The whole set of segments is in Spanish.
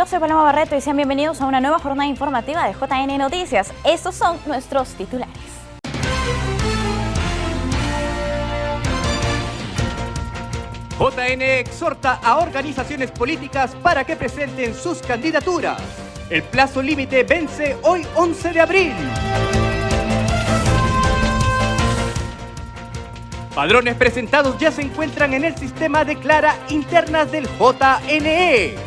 Yo soy Paloma Barreto y sean bienvenidos a una nueva jornada informativa de JN Noticias. Estos son nuestros titulares. JN exhorta a organizaciones políticas para que presenten sus candidaturas. El plazo límite vence hoy 11 de abril. Padrones presentados ya se encuentran en el sistema Declara internas del JNE.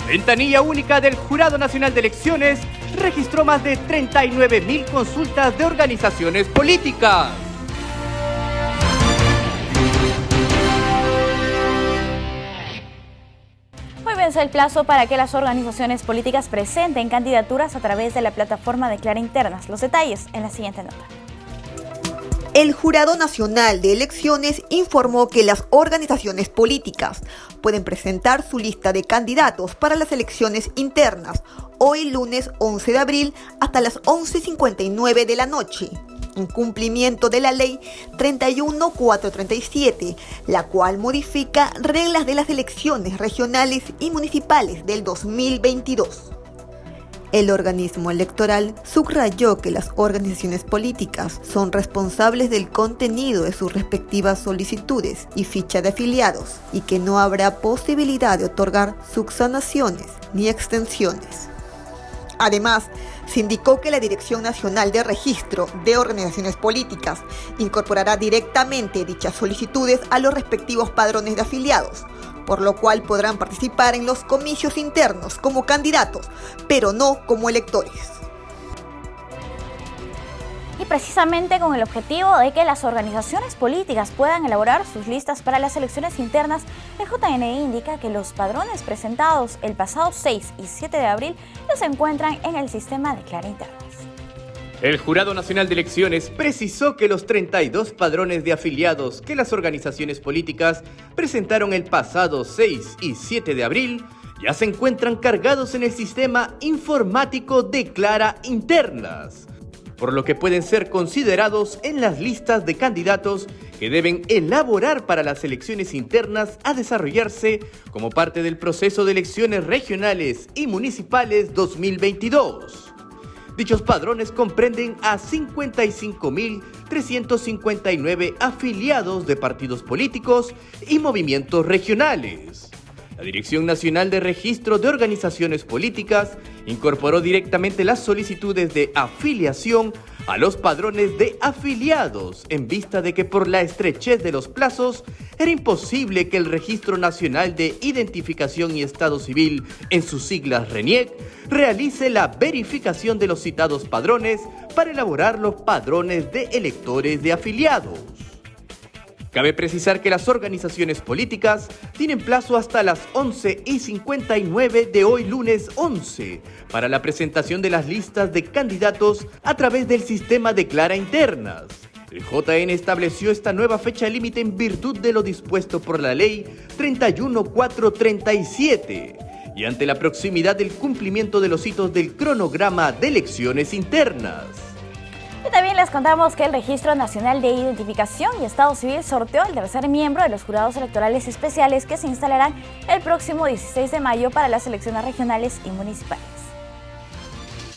Ventanilla única del Jurado Nacional de Elecciones registró más de 39.000 consultas de organizaciones políticas. Hoy vence el plazo para que las organizaciones políticas presenten candidaturas a través de la plataforma Declara Internas. Los detalles en la siguiente nota. El Jurado Nacional de Elecciones informó que las organizaciones políticas pueden presentar su lista de candidatos para las elecciones internas hoy lunes 11 de abril hasta las 11:59 de la noche, en cumplimiento de la Ley 31.437, la cual modifica reglas de las elecciones regionales y municipales del 2022. El organismo electoral subrayó que las organizaciones políticas son responsables del contenido de sus respectivas solicitudes y ficha de afiliados y que no habrá posibilidad de otorgar subsanaciones ni extensiones. Además, se indicó que la Dirección Nacional de Registro de Organizaciones Políticas incorporará directamente dichas solicitudes a los respectivos padrones de afiliados, por lo cual podrán participar en los comicios internos como candidatos, pero no como electores. Y precisamente con el objetivo de que las organizaciones políticas puedan elaborar sus listas para las elecciones internas, el JNE indica que los padrones presentados el pasado 6 y 7 de abril ya se encuentran en el sistema Declara Internas. El Jurado Nacional de Elecciones precisó que los 32 padrones de afiliados que las organizaciones políticas presentaron el pasado 6 y 7 de abril ya se encuentran cargados en el sistema informático Declara Internas, por lo que pueden ser considerados en las listas de candidatos que deben elaborar para las elecciones internas a desarrollarse como parte del proceso de elecciones regionales y municipales 2022. Dichos padrones comprenden a 55.359 afiliados de partidos políticos y movimientos regionales. La Dirección Nacional de Registro de Organizaciones Políticas incorporó directamente las solicitudes de afiliación a los padrones de afiliados, en vista de que por la estrechez de los plazos era imposible que el Registro Nacional de Identificación y Estado Civil, en sus siglas RENIEC, realice la verificación de los citados padrones para elaborar los padrones de electores de afiliados. Cabe precisar que las organizaciones políticas tienen plazo hasta las 11:59 de hoy lunes 11 para la presentación de las listas de candidatos a través del sistema Declara Internas. El JN estableció esta nueva fecha límite en virtud de lo dispuesto por la Ley 31.437 y ante la proximidad del cumplimiento de los hitos del cronograma de elecciones internas. Y también les contamos que el Registro Nacional de Identificación y Estado Civil sorteó el tercer miembro de los jurados electorales especiales que se instalarán el próximo 16 de mayo para las elecciones regionales y municipales.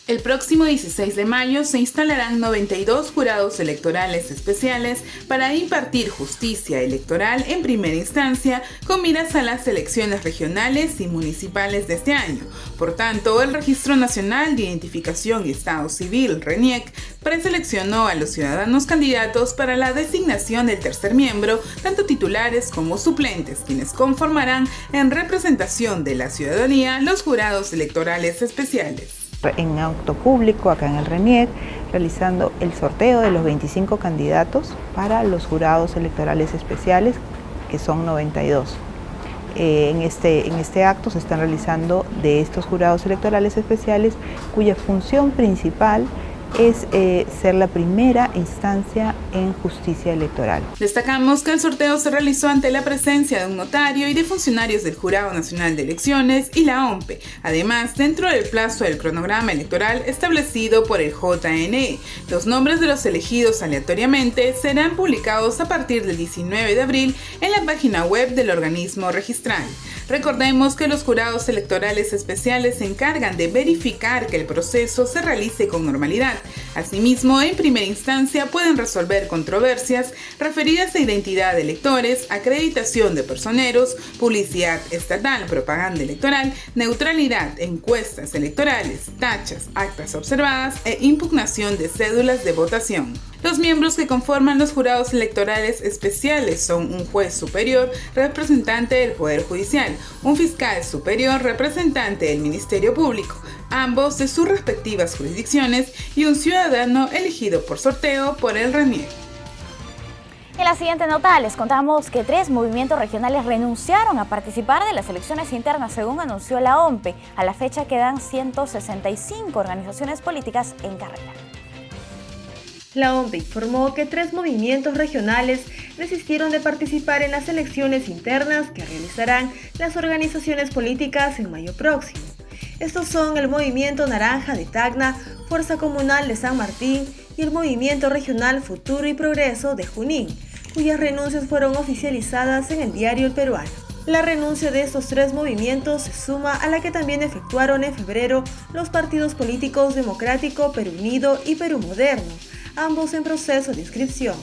El próximo 16 de mayo se instalarán 92 jurados electorales especiales para impartir justicia electoral en primera instancia con miras a las elecciones regionales y municipales de este año. Por tanto, el Registro Nacional de Identificación y Estado Civil, RENIEC, preseleccionó a los ciudadanos candidatos para la designación del tercer miembro, tanto titulares como suplentes, quienes conformarán en representación de la ciudadanía los jurados electorales especiales. En acto público acá en el RENIEC, realizando el sorteo de los 25 candidatos para los jurados electorales especiales, que son 92. En este acto se están realizando de estos jurados electorales especiales, cuya función principal es ser la primera instancia en justicia electoral. Destacamos que el sorteo se realizó ante la presencia de un notario y de funcionarios del Jurado Nacional de Elecciones y la OMPE, además dentro del plazo del cronograma electoral establecido por el JNE. Los nombres de los elegidos aleatoriamente serán publicados a partir del 19 de abril en la página web del organismo registral. Recordemos que los jurados electorales especiales se encargan de verificar que el proceso se realice con normalidad. Asimismo, en primera instancia pueden resolver controversias referidas a identidad de electores, acreditación de personeros, publicidad estatal, propaganda electoral, neutralidad, encuestas electorales, tachas, actas observadas e impugnación de cédulas de votación. Los miembros que conforman los jurados electorales especiales son un juez superior, representante del Poder Judicial, un fiscal superior, representante del Ministerio Público, ambos de sus respectivas jurisdicciones, y un ciudadano elegido por sorteo por el RENIEC. En la siguiente nota les contamos que 3 movimientos regionales renunciaron a participar de las elecciones internas, según anunció la OMPE. A la fecha quedan 165 organizaciones políticas en carrera. La OMPE informó que 3 movimientos regionales desistieron de participar en las elecciones internas que realizarán las organizaciones políticas en mayo próximo. Estos son el Movimiento Naranja de Tacna, Fuerza Comunal de San Martín y el Movimiento Regional Futuro y Progreso de Junín, cuyas renuncias fueron oficializadas en el diario El Peruano. La renuncia de estos 3 movimientos se suma a la que también efectuaron en febrero los partidos políticos Democrático, Perú Unido y Perú Moderno, ambos en proceso de inscripción.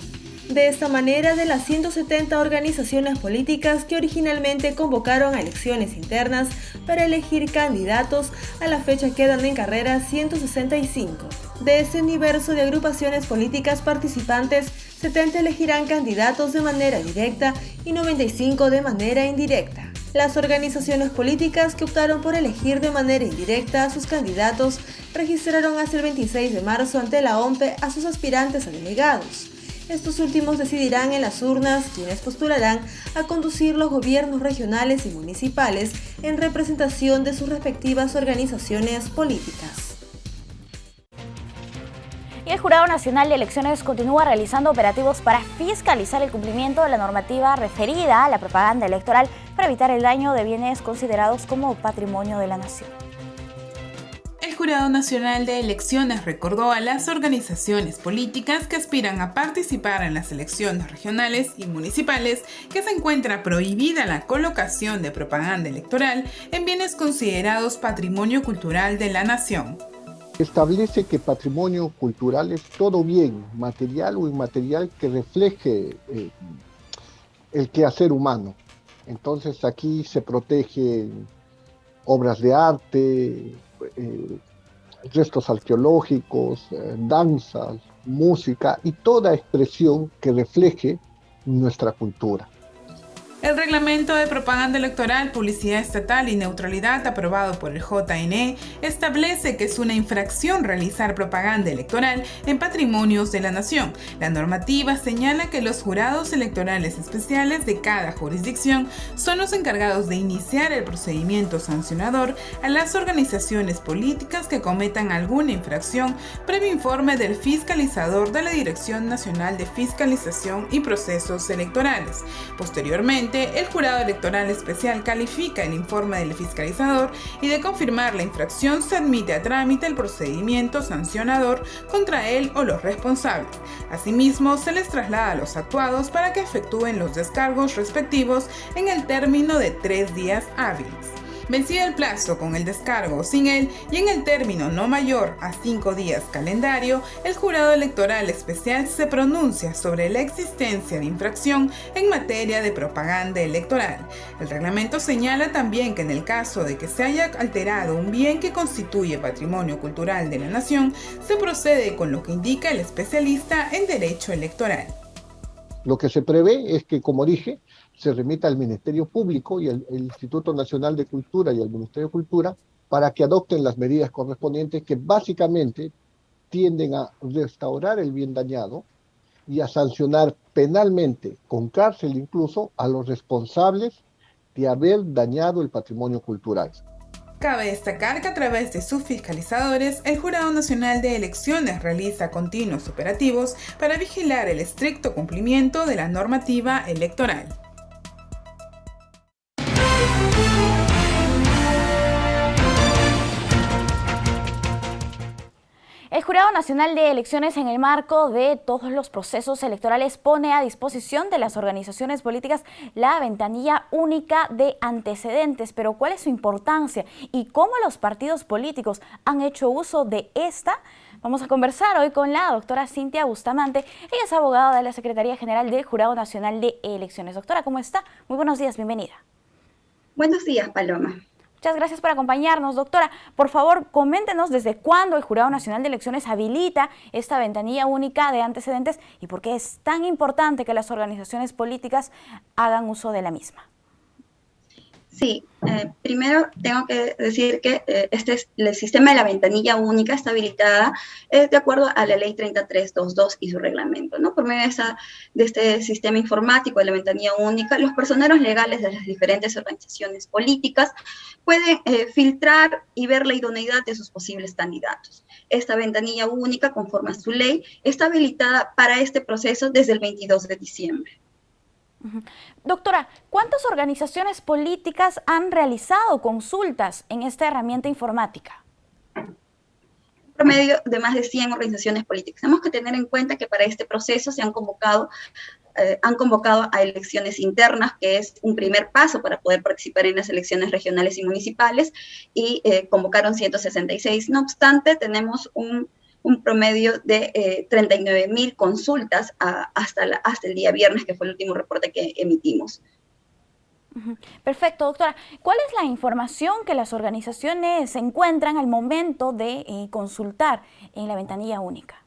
De esta manera, de las 170 organizaciones políticas que originalmente convocaron a elecciones internas para elegir candidatos, a la fecha quedan en carrera 165. De ese universo de agrupaciones políticas participantes, 70 elegirán candidatos de manera directa y 95 de manera indirecta. Las organizaciones políticas que optaron por elegir de manera indirecta a sus candidatos registraron hasta el 26 de marzo ante la OMPE a sus aspirantes a delegados. Estos últimos decidirán en las urnas quienes postularán a conducir los gobiernos regionales y municipales en representación de sus respectivas organizaciones políticas. Y el Jurado Nacional de Elecciones continúa realizando operativos para fiscalizar el cumplimiento de la normativa referida a la propaganda electoral para evitar el daño de bienes considerados como patrimonio de la nación. El Jurado Nacional de Elecciones recordó a las organizaciones políticas que aspiran a participar en las elecciones regionales y municipales que se encuentra prohibida la colocación de propaganda electoral en bienes considerados patrimonio cultural de la nación. Establece que patrimonio cultural es todo bien, material o inmaterial, que refleje el quehacer humano. Entonces aquí se protegen obras de arte, restos arqueológicos, danzas, música y toda expresión que refleje nuestra cultura. El reglamento de propaganda electoral, publicidad estatal y neutralidad aprobado por el JNE establece que es una infracción realizar propaganda electoral en patrimonios de la nación. La normativa señala que los jurados electorales especiales de cada jurisdicción son los encargados de iniciar el procedimiento sancionador a las organizaciones políticas que cometan alguna infracción previo informe del fiscalizador de la Dirección Nacional de Fiscalización y Procesos Electorales. Posteriormente, el Jurado Electoral Especial califica el informe del fiscalizador y, de confirmar la infracción, se admite a trámite el procedimiento sancionador contra él o los responsables. Asimismo, se les traslada a los actuados para que efectúen los descargos respectivos en el término de 3 días hábiles. Vencido el plazo con el descargo o sin él y en el término no mayor a 5 días calendario, el Jurado Electoral Especial se pronuncia sobre la existencia de infracción en materia de propaganda electoral. El reglamento señala también que en el caso de que se haya alterado un bien que constituye patrimonio cultural de la nación, se procede con lo que indica el especialista en derecho electoral. Lo que se prevé es que, como dije, se remita al Ministerio Público y el Instituto Nacional de Cultura y al Ministerio de Cultura para que adopten las medidas correspondientes, que básicamente tienden a restaurar el bien dañado y a sancionar penalmente, con cárcel incluso, a los responsables de haber dañado el patrimonio cultural. Cabe destacar que a través de sus fiscalizadores, el Jurado Nacional de Elecciones realiza continuos operativos para vigilar el estricto cumplimiento de la normativa electoral. El Jurado Nacional de Elecciones, en el marco de todos los procesos electorales, pone a disposición de las organizaciones políticas la ventanilla única de antecedentes. Pero ¿cuál es su importancia y cómo los partidos políticos han hecho uso de esta? Vamos a conversar hoy con la doctora Cintia Bustamante. Ella es abogada de la Secretaría General del Jurado Nacional de Elecciones. Doctora, ¿cómo está? Muy buenos días, bienvenida. Buenos días, Paloma. Muchas gracias por acompañarnos, doctora. Por favor, coméntenos desde cuándo el Jurado Nacional de Elecciones habilita esta ventanilla única de antecedentes y por qué es tan importante que las organizaciones políticas hagan uso de la misma. Sí, primero tengo que decir que el sistema de la ventanilla única está habilitada de acuerdo a la ley 3322 y su reglamento, ¿no? Por medio de este sistema informático de la ventanilla única, los personeros legales de las diferentes organizaciones políticas pueden filtrar y ver la idoneidad de sus posibles candidatos. Esta ventanilla única, conforme a su ley, está habilitada para este proceso desde el 22 de diciembre. Doctora, ¿cuántas organizaciones políticas han realizado consultas en esta herramienta informática? Un promedio de más de 100 organizaciones políticas. Tenemos que tener en cuenta que para este proceso se han convocado a elecciones internas, que es un primer paso para poder participar en las elecciones regionales y municipales, y convocaron 166. No obstante, tenemos un promedio de 39.000 consultas hasta el día viernes, que fue el último reporte que emitimos. Perfecto, doctora. ¿Cuál es la información que las organizaciones encuentran al momento de consultar en la ventanilla única?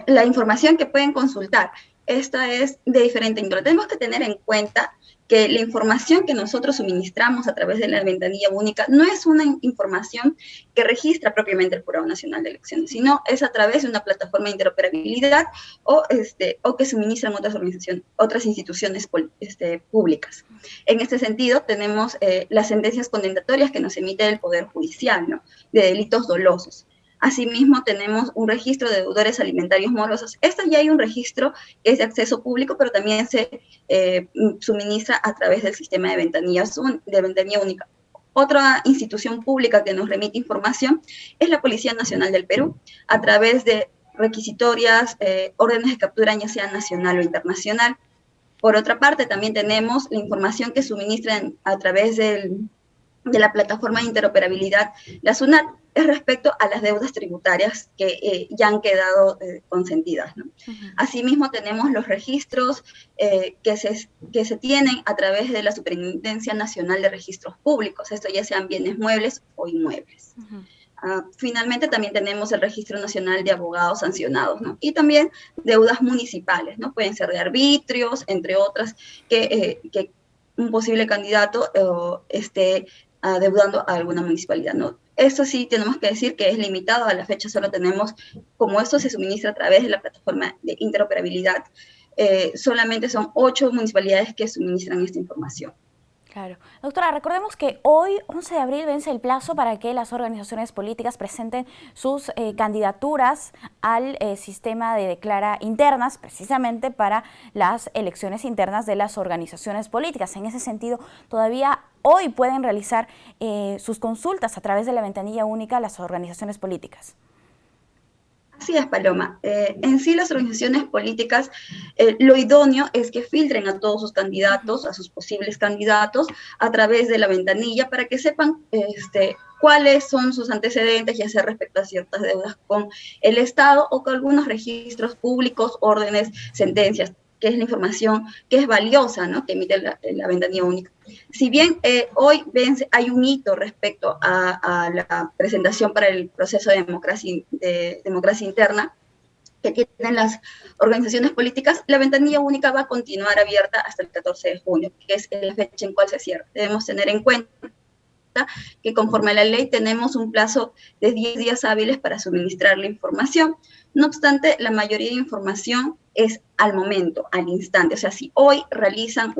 La información que pueden consultar, esta es de diferente índole. Tenemos que tener en cuenta que la información que nosotros suministramos a través de la ventanilla única no es una información que registra propiamente el Jurado Nacional de Elecciones, sino es a través de una plataforma de interoperabilidad o que suministran otras instituciones públicas. En este sentido, tenemos las sentencias condenatorias que nos emite el Poder Judicial, ¿no?, de delitos dolosos. Asimismo, tenemos un registro de deudores alimentarios morosos. Ya hay un registro que es de acceso público, pero también se suministra a través del sistema de ventanilla única. Otra institución pública que nos remite información es la Policía Nacional del Perú, a través de requisitorias, órdenes de captura, ya sea nacional o internacional. Por otra parte, también tenemos la información que suministran a través de la plataforma de interoperabilidad, la SUNAT, es respecto a las deudas tributarias que ya han quedado consentidas, ¿no? Asimismo, tenemos los registros que se tienen a través de la Superintendencia Nacional de Registros Públicos, esto ya sean bienes muebles o inmuebles. Finalmente, también tenemos el Registro Nacional de Abogados Sancionados, ¿no? Y también deudas municipales, ¿no? Pueden ser de arbitrios, entre otras, que un posible candidato esté adeudando a alguna municipalidad, ¿no? Esto sí tenemos que decir que es limitado. A la fecha solo tenemos, como esto se suministra a través de la plataforma de interoperabilidad, solamente son 8 municipalidades que suministran esta información. Claro. Doctora, recordemos que hoy, 11 de abril, vence el plazo para que las organizaciones políticas presenten sus candidaturas al sistema de declara internas, precisamente para las elecciones internas de las organizaciones políticas. En ese sentido, todavía hoy pueden realizar sus consultas a través de la ventanilla única a las organizaciones políticas. Así es, Paloma. En sí, las organizaciones políticas, lo idóneo es que filtren a todos sus candidatos, a sus posibles candidatos, a través de la ventanilla, para que sepan cuáles son sus antecedentes, ya sea respecto a ciertas deudas con el Estado o con algunos registros públicos, órdenes, sentencias, que es la información que es valiosa, ¿no?, que emite la ventanilla única. Si bien hoy hay un hito respecto a la presentación para el proceso de democracia interna que tienen las organizaciones políticas, la ventanilla única va a continuar abierta hasta el 14 de junio, que es la fecha en cual se cierra. Debemos tener en cuenta que conforme a la ley tenemos un plazo de 10 días hábiles para suministrar la información. No obstante, la mayoría de información es al momento, al instante. O sea, si hoy realizan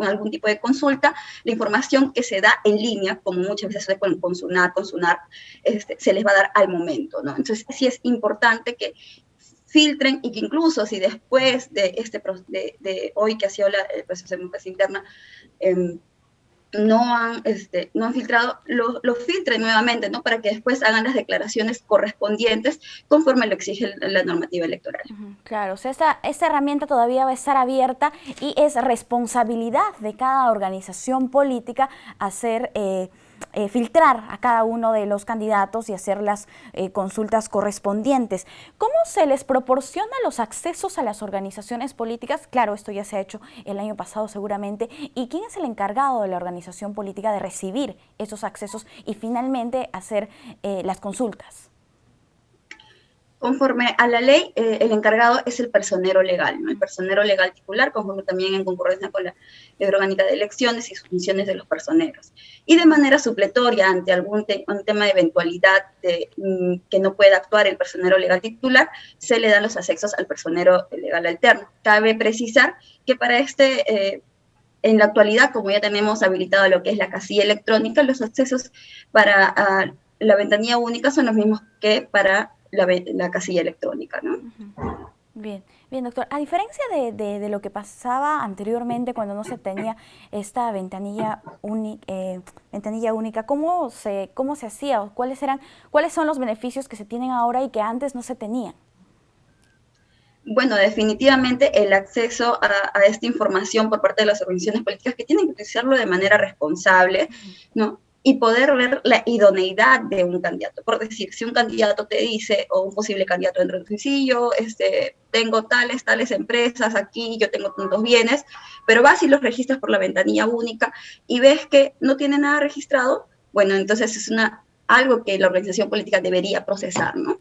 algún tipo de consulta, la información que se da en línea, como muchas veces sucede con SUNAT, se les va a dar al momento, ¿no? Entonces, sí es importante que filtren y que incluso si después de hoy que ha sido el proceso de democracia interna, no han filtrado, lo filtren nuevamente, ¿no? Para que después hagan las declaraciones correspondientes conforme lo exige la normativa electoral. Claro, o sea, esta herramienta todavía va a estar abierta y es responsabilidad de cada organización política hacer filtrar a cada uno de los candidatos y hacer las consultas correspondientes. ¿Cómo se les proporciona los accesos a las organizaciones políticas? Claro, esto ya se ha hecho el año pasado seguramente. ¿Y quién es el encargado de la organización política de recibir esos accesos y finalmente hacer las consultas? Conforme a la ley, el encargado es el personero legal, ¿no? El personero legal titular, conforme también en concurrencia con la Ley Orgánica de Elecciones y sus funciones de los personeros. Y de manera supletoria, ante algún tema de eventualidad que no pueda actuar el personero legal titular, se le dan los accesos al personero legal alterno. Cabe precisar que para en la actualidad, como ya tenemos habilitado lo que es la casilla electrónica, los accesos para la ventanilla única son los mismos que para la casilla electrónica, ¿no? Bien, doctor. A diferencia de lo que pasaba anteriormente cuando no se tenía esta ventanilla única, ¿cómo se hacía? ¿O cuáles son los beneficios que se tienen ahora y que antes no se tenían? Bueno, definitivamente el acceso a esta información por parte de las organizaciones políticas que tienen que utilizarlo de manera responsable, ¿no? Y poder ver la idoneidad de un candidato. Por decir, si un candidato te dice, o un posible candidato dentro de tu sencillo, tengo tales empresas aquí, yo tengo tantos bienes, pero vas y los registras por la ventanilla única y ves que no tiene nada registrado, bueno, entonces es algo que la organización política debería procesar, ¿no?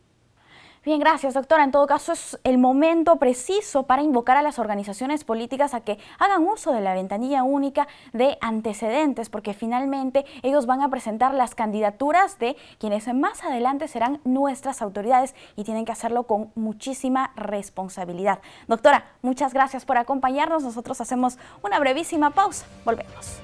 Bien, gracias, doctora. En todo caso, es el momento preciso para invocar a las organizaciones políticas a que hagan uso de la ventanilla única de antecedentes, porque finalmente ellos van a presentar las candidaturas de quienes más adelante serán nuestras autoridades y tienen que hacerlo con muchísima responsabilidad. Doctora, muchas gracias por acompañarnos. Nosotros hacemos una brevísima pausa. Volvemos.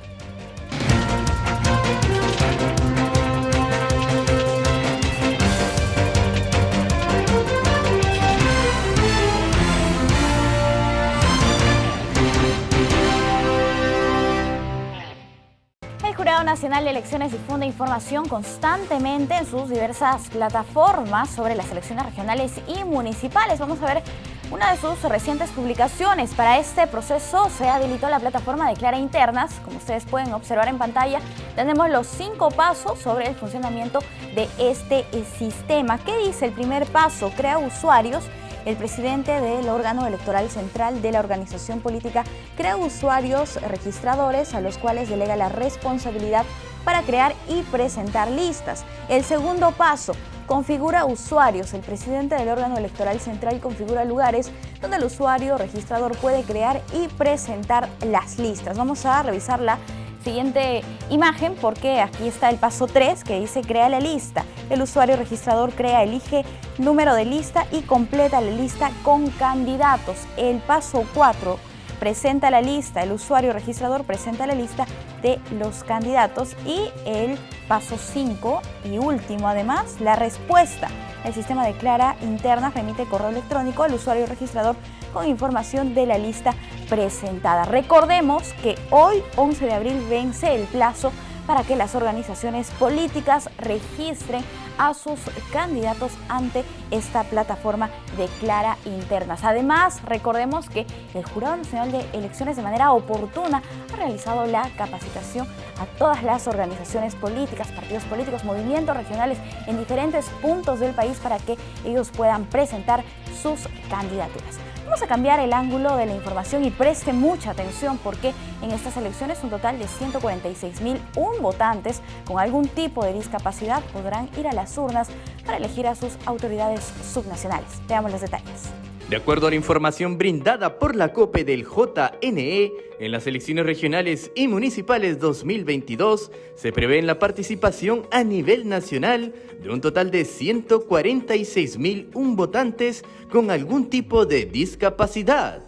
El Jurado Nacional de Elecciones difunde información constantemente en sus diversas plataformas sobre las elecciones regionales y municipales. Vamos a ver una de sus recientes publicaciones. Para este proceso se habilitó la plataforma de Clara Internas. Como ustedes pueden observar en pantalla, tenemos los 5 pasos sobre el funcionamiento de este sistema. ¿Qué dice el primer paso? Crea usuarios. El presidente del órgano electoral central de la organización política crea usuarios registradores a los cuales delega la responsabilidad para crear y presentar listas. El segundo paso, configura usuarios. El presidente del órgano electoral central configura lugares donde el usuario registrador puede crear y presentar las listas. Vamos a revisar la siguiente imagen porque aquí está el paso 3 que dice crea la lista. El usuario registrador crea, elige número de lista y completa la lista con candidatos. El paso 4 presenta la lista. El usuario registrador presenta la lista de los candidatos. Y el paso 5 y último, además, la respuesta. El sistema de Clara Internas remite correo electrónico al usuario registrador con información de la lista presentada. Recordemos que hoy, 11 de abril, vence el plazo para que las organizaciones políticas registren a sus candidatos ante esta plataforma de Clara Internas. Además, recordemos que el Jurado Nacional de Elecciones de manera oportuna ha realizado la capacitación a todas las organizaciones políticas, partidos políticos, movimientos regionales en diferentes puntos del país para que ellos puedan presentar sus candidaturas. Vamos a cambiar el ángulo de la información y preste mucha atención porque en estas elecciones un total de 146.001 votantes con algún tipo de discapacidad podrán ir a las urnas para elegir a sus autoridades subnacionales. Veamos los detalles. De acuerdo a la información brindada por la COPE del JNE, en las elecciones regionales y municipales 2022 se prevé la participación a nivel nacional de un total de 146.001 votantes con algún tipo de discapacidad.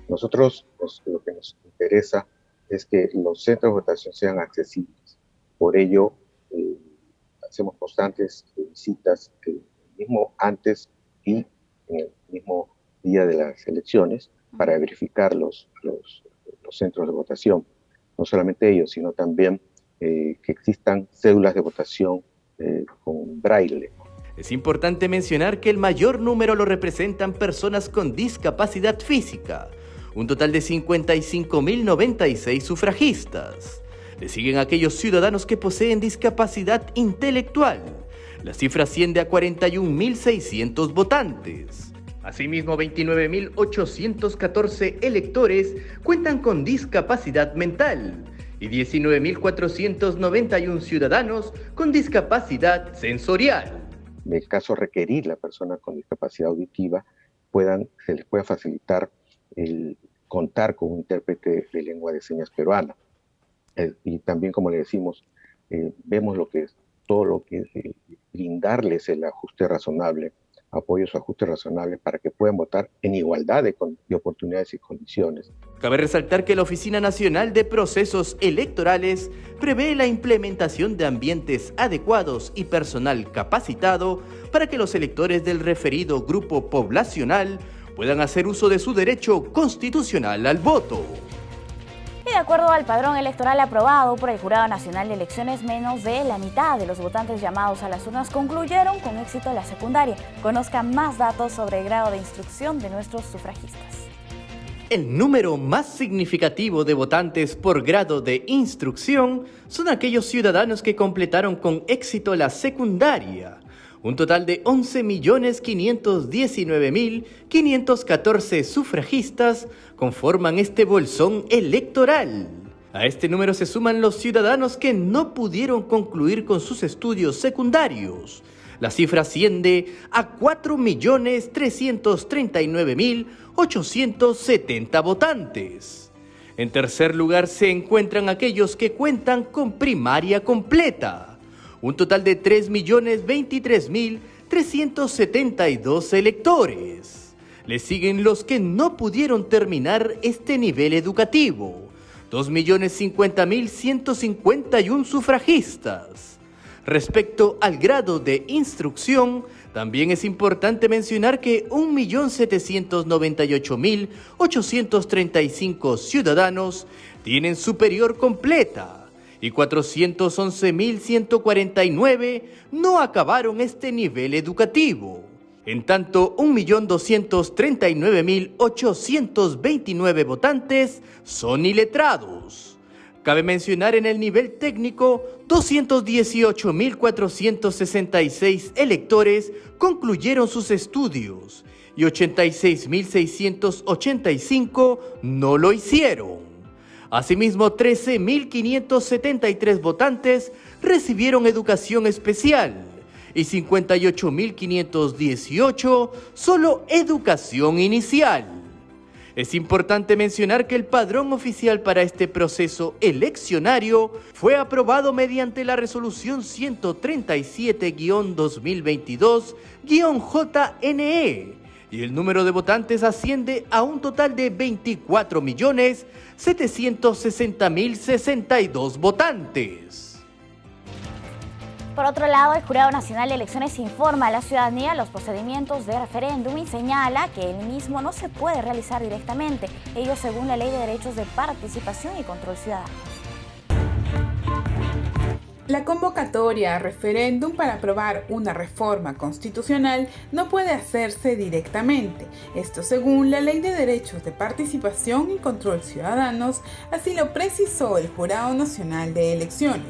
Nosotros lo que nos interesa es que los centros de votación sean accesibles. Por ello, hacemos constantes visitas mismo antes y en el mismo día de las elecciones para verificar los centros de votación. No solamente ellos, sino también que existan cédulas de votación con braille. Es importante mencionar que el mayor número lo representan personas con discapacidad física, un total de 55.096 sufragistas. Le siguen aquellos ciudadanos que poseen discapacidad intelectual. La cifra asciende a 41.600 votantes. Asimismo, 29.814 electores cuentan con discapacidad mental y 19.491 ciudadanos con discapacidad sensorial. En el caso requerir la persona con discapacidad auditiva, se les pueda facilitar el contar con un intérprete de lengua de señas peruana. Y también, como le decimos, vemos todo lo que es brindarles el ajuste razonable, apoyos o ajustes razonables para que puedan votar en igualdad de oportunidades y condiciones. Cabe resaltar que la Oficina Nacional de Procesos Electorales prevé la implementación de ambientes adecuados y personal capacitado para que los electores del referido grupo poblacional puedan hacer uso de su derecho constitucional al voto. Y de acuerdo al padrón electoral aprobado por el Jurado Nacional de Elecciones, menos de la mitad de los votantes llamados a las urnas concluyeron con éxito la secundaria. Conozca más datos sobre el grado de instrucción de nuestros sufragistas. El número más significativo de votantes por grado de instrucción son aquellos ciudadanos que completaron con éxito la secundaria. Un total de 11.519.514 sufragistas conforman este bolsón electoral. A este número se suman los ciudadanos que no pudieron concluir con sus estudios secundarios. La cifra asciende a 4.339.870 votantes. En tercer lugar se encuentran aquellos que cuentan con primaria completa. Un total de 3.023.372 electores. Le siguen los que no pudieron terminar este nivel educativo, 2.050.151 sufragistas. Respecto al grado de instrucción, también es importante mencionar que 1.798.835 ciudadanos tienen superior completa y 411.149 no acabaron este nivel educativo. En tanto, 1.239.829 votantes son iletrados. Cabe mencionar en el nivel técnico, 218.466 electores concluyeron sus estudios y 86.685 no lo hicieron. Asimismo, 13.573 votantes recibieron educación especial y 58.518 solo educación inicial. Es importante mencionar que el padrón oficial para este proceso eleccionario fue aprobado mediante la resolución 137-2022-JNE y el número de votantes asciende a un total de 24.760.062 votantes. Por otro lado, el Jurado Nacional de Elecciones informa a la ciudadanía los procedimientos de referéndum y señala que el mismo no se puede realizar directamente, ello según la Ley de Derechos de Participación y Control Ciudadano. La convocatoria a referéndum para aprobar una reforma constitucional no puede hacerse directamente. Esto según la Ley de Derechos de Participación y Control Ciudadanos, así lo precisó el Jurado Nacional de Elecciones.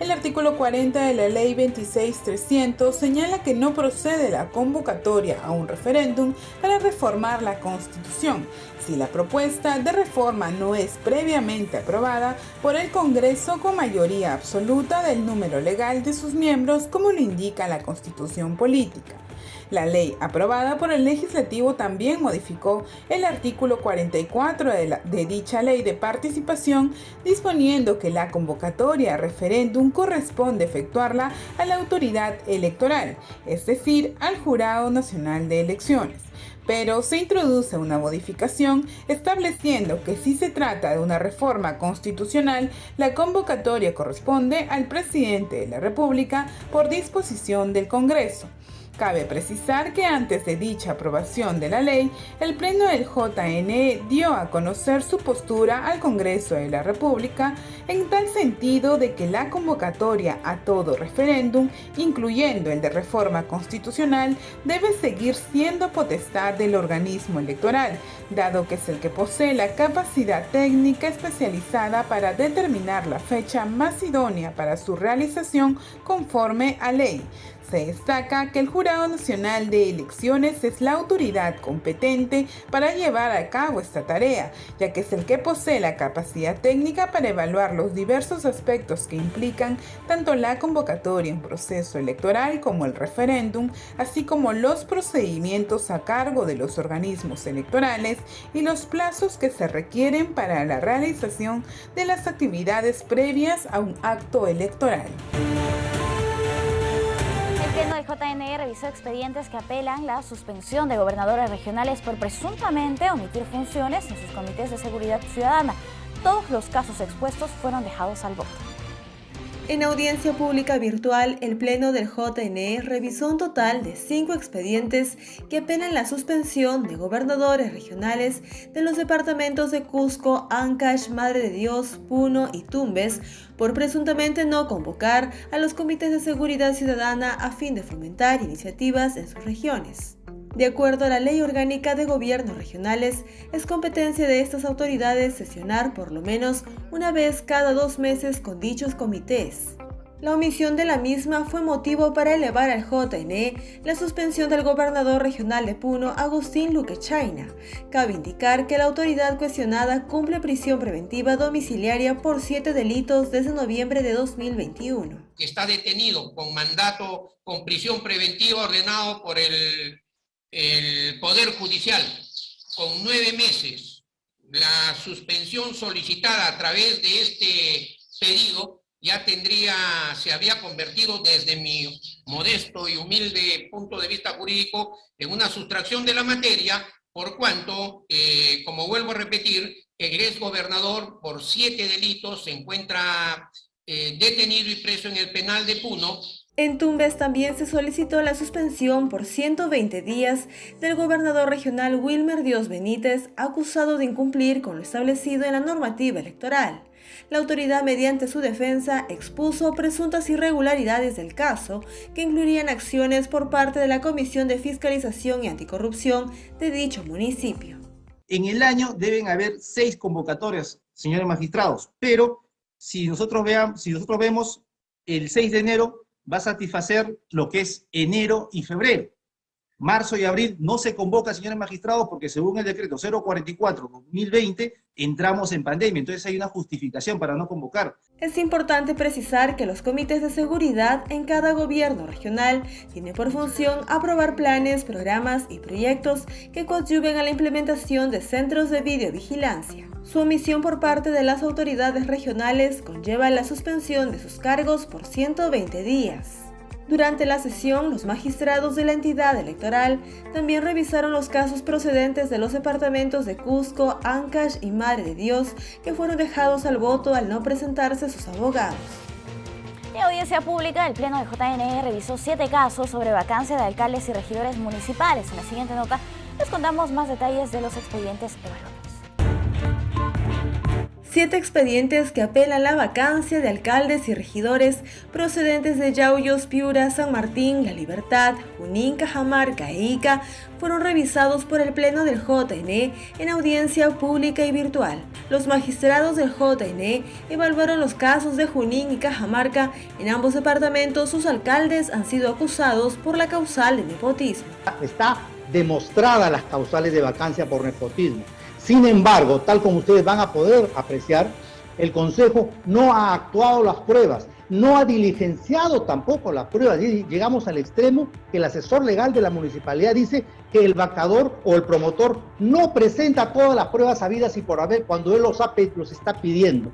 El artículo 40 de la Ley 26.300 señala que no procede la convocatoria a un referéndum para reformar la Constitución, si la propuesta de reforma no es previamente aprobada por el Congreso con mayoría absoluta del número legal de sus miembros, como lo indica la Constitución Política. La ley aprobada por el Legislativo también modificó el artículo 44 de dicha ley de participación, disponiendo que la convocatoria a referéndum corresponde efectuarla a la autoridad electoral, es decir, al Jurado Nacional de Elecciones. Pero se introduce una modificación estableciendo que si se trata de una reforma constitucional, la convocatoria corresponde al presidente de la República por disposición del Congreso. Cabe precisar que antes de dicha aprobación de la ley, el Pleno del JNE dio a conocer su postura al Congreso de la República en tal sentido de que la convocatoria a todo referéndum, incluyendo el de reforma constitucional, debe seguir siendo potestad del organismo electoral, dado que es el que posee la capacidad técnica especializada para determinar la fecha más idónea para su realización conforme a ley. Se destaca que el Jurado Nacional de Elecciones es la autoridad competente para llevar a cabo esta tarea, ya que es el que posee la capacidad técnica para evaluar los diversos aspectos que implican tanto la convocatoria en proceso electoral como el referéndum, así como los procedimientos a cargo de los organismos electorales y los plazos que se requieren para la realización de las actividades previas a un acto electoral. El Pleno del JNE revisó expedientes que apelan la suspensión de gobernadores regionales por presuntamente omitir funciones en sus comités de seguridad ciudadana. Todos los casos expuestos fueron dejados al voto. En audiencia pública virtual, el Pleno del JNE revisó un total de 5 expedientes que apelan la suspensión de gobernadores regionales de los departamentos de Cusco, Ancash, Madre de Dios, Puno y Tumbes por presuntamente no convocar a los comités de seguridad ciudadana a fin de fomentar iniciativas en sus regiones. De acuerdo a la Ley Orgánica de Gobiernos Regionales, es competencia de estas autoridades sesionar por lo menos una vez cada 2 meses con dichos comités. La omisión de la misma fue motivo para elevar al JNE la suspensión del gobernador regional de Puno, Agustín Luque Chayna. Cabe indicar que la autoridad cuestionada cumple prisión preventiva domiciliaria por 7 delitos desde noviembre de 2021. Está detenido con mandato, con prisión preventiva ordenado por el Poder Judicial, con 9 meses. La suspensión solicitada a través de este pedido se había convertido desde mi modesto y humilde punto de vista jurídico en una sustracción de la materia, por cuanto, como vuelvo a repetir, el exgobernador por 7 delitos se encuentra detenido y preso en el penal de Puno. En Tumbes también se solicitó la suspensión por 120 días del gobernador regional Wilmer Dios Benítez, acusado de incumplir con lo establecido en la normativa electoral. La autoridad, mediante su defensa, expuso presuntas irregularidades del caso, que incluirían acciones por parte de la Comisión de Fiscalización y Anticorrupción de dicho municipio. En el año deben haber 6 convocatorias, señores magistrados, pero si nosotros vemos el 6 de enero, va a satisfacer lo que es enero y febrero. Marzo y abril no se convoca, señores magistrados, porque según el decreto 044/2020 entramos en pandemia, entonces hay una justificación para no convocar. Es importante precisar que los comités de seguridad en cada gobierno regional tienen por función aprobar planes, programas y proyectos que coadyuven a la implementación de centros de videovigilancia. Su omisión por parte de las autoridades regionales conlleva la suspensión de sus cargos por 120 días. Durante la sesión, los magistrados de la entidad electoral también revisaron los casos procedentes de los departamentos de Cusco, Ancash y Madre de Dios, que fueron dejados al voto al no presentarse sus abogados. En audiencia pública, el Pleno del JNE revisó 7 casos sobre vacancia de alcaldes y regidores municipales. En la siguiente nota les contamos más detalles de los expedientes evaluados. 7 expedientes que apelan la vacancia de alcaldes y regidores procedentes de Yauyos, Piura, San Martín, La Libertad, Junín, Cajamarca e Ica fueron revisados por el Pleno del JNE en audiencia pública y virtual. Los magistrados del JNE evaluaron los casos de Junín y Cajamarca. En ambos departamentos, sus alcaldes han sido acusados por la causal de nepotismo. Está demostrada las causales de vacancia por nepotismo. Sin embargo, tal como ustedes van a poder apreciar, el Consejo no ha actuado las pruebas no ha diligenciado tampoco las pruebas. Llegamos al extremo que el asesor legal de la municipalidad dice que el vacador o el promotor no presenta todas las pruebas habidas y por haber cuando él los está pidiendo.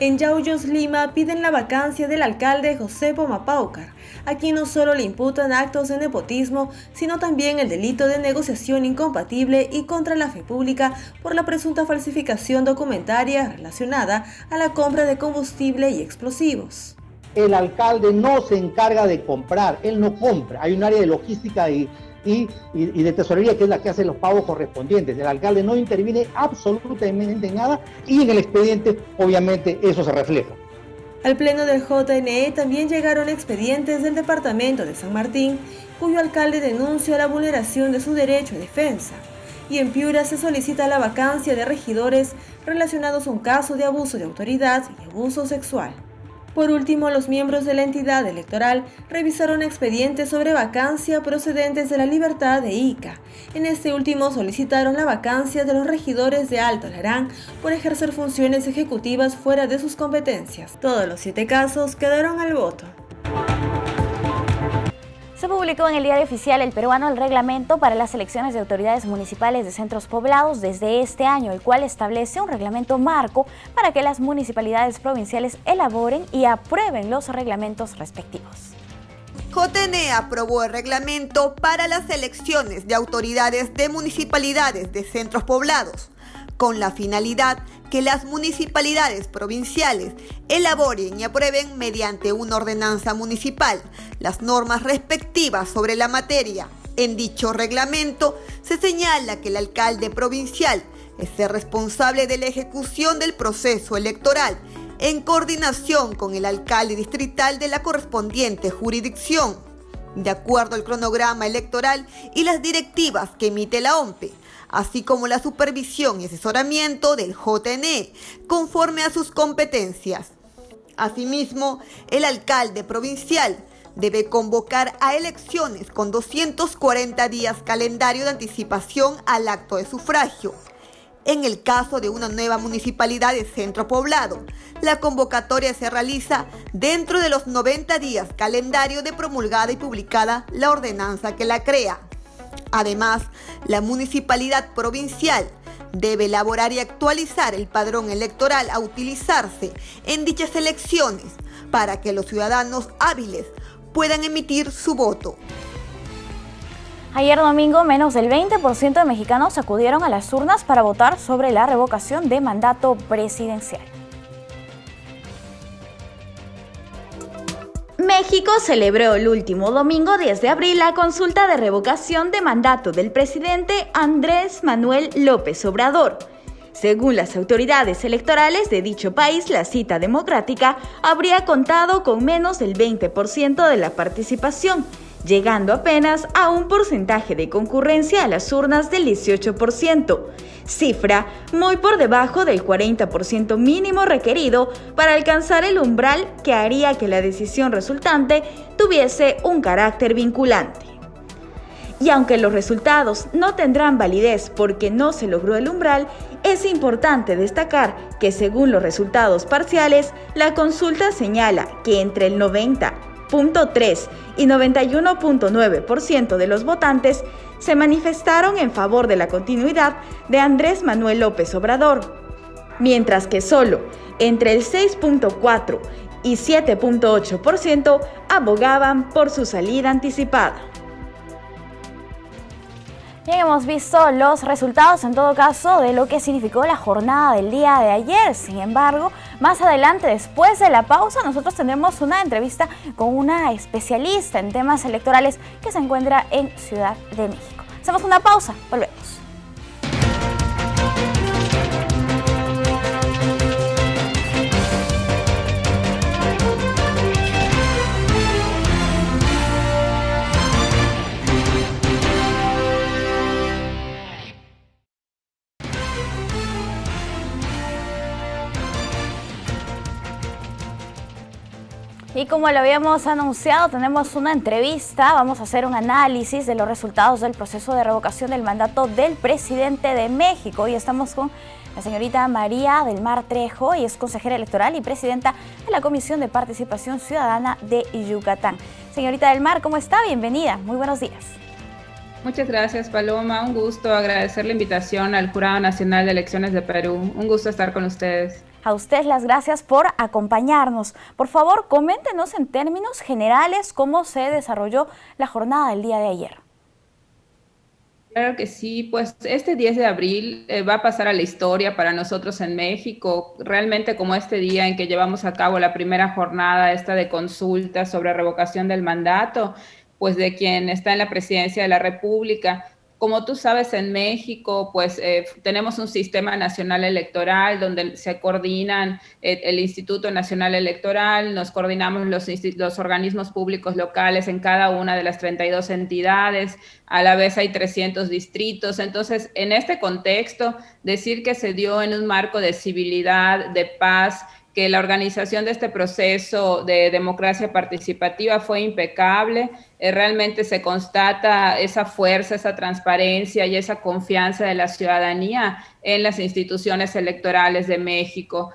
En Yauyos, Lima, piden la vacancia del alcalde Josepo Mapaucar, a quien no solo le imputan actos de nepotismo, sino también el delito de negociación incompatible y contra la fe pública por la presunta falsificación documentaria relacionada a la compra de combustible y explosivos. El alcalde no se encarga de comprar, él no compra. Hay un área de logística y de tesorería que es la que hace los pagos correspondientes. El alcalde no interviene absolutamente en nada y en el expediente obviamente eso se refleja. Al pleno del JNE también llegaron expedientes del departamento de San Martín, cuyo alcalde denuncia la vulneración de su derecho a defensa. Y en Piura se solicita la vacancia de regidores relacionados a un caso de abuso de autoridad y abuso sexual. Por último, los miembros de la entidad electoral revisaron expedientes sobre vacancia procedentes de La Libertad de Ica. En este último solicitaron la vacancia de los regidores de Alto Alarán por ejercer funciones ejecutivas fuera de sus competencias. Todos los 7 casos quedaron al voto. Se publicó en el Diario Oficial El Peruano el reglamento para las elecciones de autoridades municipales de centros poblados desde este año, el cual establece un reglamento marco para que las municipalidades provinciales elaboren y aprueben los reglamentos respectivos. JNE aprobó el reglamento para las elecciones de autoridades de municipalidades de centros poblados, con la finalidad que las municipalidades provinciales elaboren y aprueben mediante una ordenanza municipal las normas respectivas sobre la materia. En dicho reglamento se señala que el alcalde provincial es el responsable de la ejecución del proceso electoral en coordinación con el alcalde distrital de la correspondiente jurisdicción, de acuerdo al cronograma electoral y las directivas que emite la OMPE, así como la supervisión y asesoramiento del JNE, conforme a sus competencias. Asimismo, el alcalde provincial debe convocar a elecciones con 240 días calendario de anticipación al acto de sufragio. En el caso de una nueva municipalidad de centro poblado, la convocatoria se realiza dentro de los 90 días calendario de promulgada y publicada la ordenanza que la crea. Además, la municipalidad provincial debe elaborar y actualizar el padrón electoral a utilizarse en dichas elecciones para que los ciudadanos hábiles puedan emitir su voto. Ayer domingo, menos del 20% de mexicanos acudieron a las urnas para votar sobre la revocación de mandato presidencial. México celebró el último domingo 10 de abril la consulta de revocación de mandato del presidente Andrés Manuel López Obrador. Según las autoridades electorales de dicho país, la cita democrática habría contado con menos del 20% de la participación, llegando apenas a un porcentaje de concurrencia a las urnas del 18%, cifra muy por debajo del 40% mínimo requerido para alcanzar el umbral que haría que la decisión resultante tuviese un carácter vinculante. Y aunque los resultados no tendrán validez porque no se logró el umbral, es importante destacar que según los resultados parciales, la consulta señala que entre el 90.3 y 91.9% de los votantes se manifestaron en favor de la continuidad de Andrés Manuel López Obrador, mientras que solo entre el 6.4 y 7.8% abogaban por su salida anticipada. Bien, hemos visto los resultados en todo caso de lo que significó la jornada del día de ayer. Sin embargo, más adelante, después de la pausa, nosotros tendremos una entrevista con una especialista en temas electorales que se encuentra en Ciudad de México. Hacemos una pausa, volvemos. Y como lo habíamos anunciado, tenemos una entrevista, vamos a hacer un análisis de los resultados del proceso de revocación del mandato del presidente de México y estamos con La señorita María del Mar Trejo y es consejera electoral y presidenta de la Comisión de Participación Ciudadana de Yucatán. Señorita del Mar, ¿cómo está? Bienvenida. Muy buenos días. Muchas gracias, Paloma. Un gusto agradecer la invitación al Jurado Nacional de Elecciones de Perú. Un gusto estar con ustedes. A usted las gracias por acompañarnos. Por favor, coméntenos en términos generales cómo se desarrolló la jornada del día de ayer. Claro que sí, pues este 10 de abril va a pasar a la historia para nosotros en México, realmente como este día en que llevamos a cabo la primera jornada esta de consulta sobre revocación del mandato, pues de quien está en la presidencia de la República. Como tú sabes, en México, pues tenemos un sistema nacional electoral donde se coordinan el Instituto Nacional Electoral, nos coordinamos los organismos públicos locales en cada una de las 32 entidades, a la vez hay 300 distritos. Entonces, en este contexto, decir que se dio en un marco de civilidad, de paz, que la organización de este proceso de democracia participativa fue impecable, realmente se constata esa fuerza, esa transparencia y esa confianza de la ciudadanía en las instituciones electorales de México.